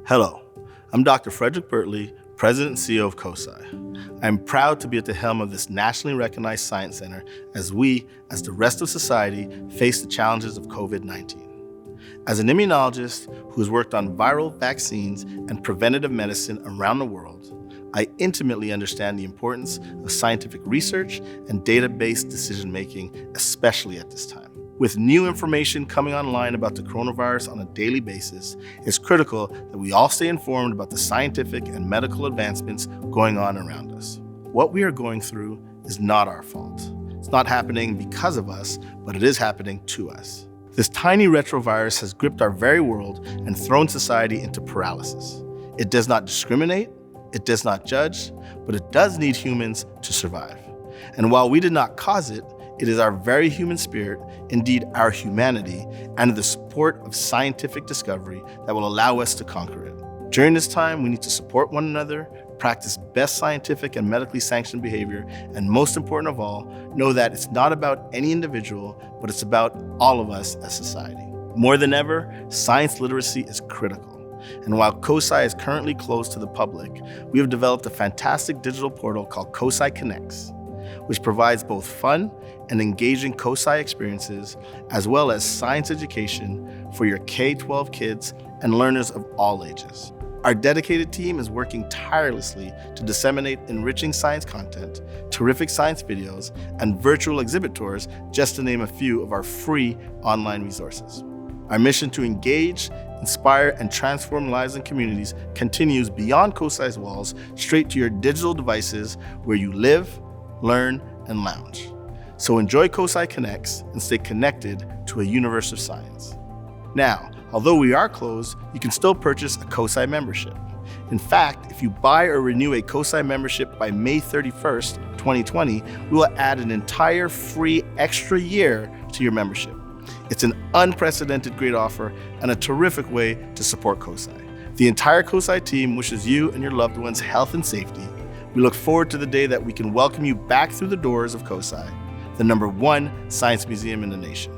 Hello, I'm Dr. Frederick Bertley, President and CEO of COSI. I'm proud to be at the helm of this nationally recognized science center as we, as the rest of society, face the challenges of COVID-19. As an immunologist who has worked on viral vaccines and preventative medicine around the world, I intimately understand the importance of scientific research and data-based decision-making, especially at this time. With new information coming online about the coronavirus on a daily basis, it's critical that we all stay informed about the scientific and medical advancements going on around us. What we are going through is not our fault. It's not happening because of us, but it is happening to us. This tiny retrovirus has gripped our very world and thrown society into paralysis. It does not discriminate, it does not judge, but it does need humans to survive. And while we did not cause it, it is our very human spirit, indeed our humanity, and the support of scientific discovery that will allow us to conquer it. During this time, we need to support one another, practice best scientific and medically sanctioned behavior, and most important of all, know that it's not about any individual, but it's about all of us as society. More than ever, science literacy is critical. And while COSI is currently closed to the public, we have developed a fantastic digital portal called COSI Connects, which provides both fun and engaging COSI experiences, as well as science education for your K-12 kids and learners of all ages. Our dedicated team is working tirelessly to disseminate enriching science content, terrific science videos, and virtual exhibit tours, just to name a few of our free online resources. Our mission to engage, inspire, and transform lives and communities continues beyond COSI's walls, straight to your digital devices where you live, learn, and lounge. So enjoy COSI Connects and stay connected to a universe of science. Now, although we are closed, you can still purchase a COSI membership. In fact, if you buy or renew a COSI membership by May 31st, 2020, we will add an entire free extra year to your membership. It's an unprecedented great offer and a terrific way to support COSI. The entire COSI team wishes you and your loved ones health and safety. We look forward to the day that we can welcome you back through the doors of COSI, the #1 science museum in the nation.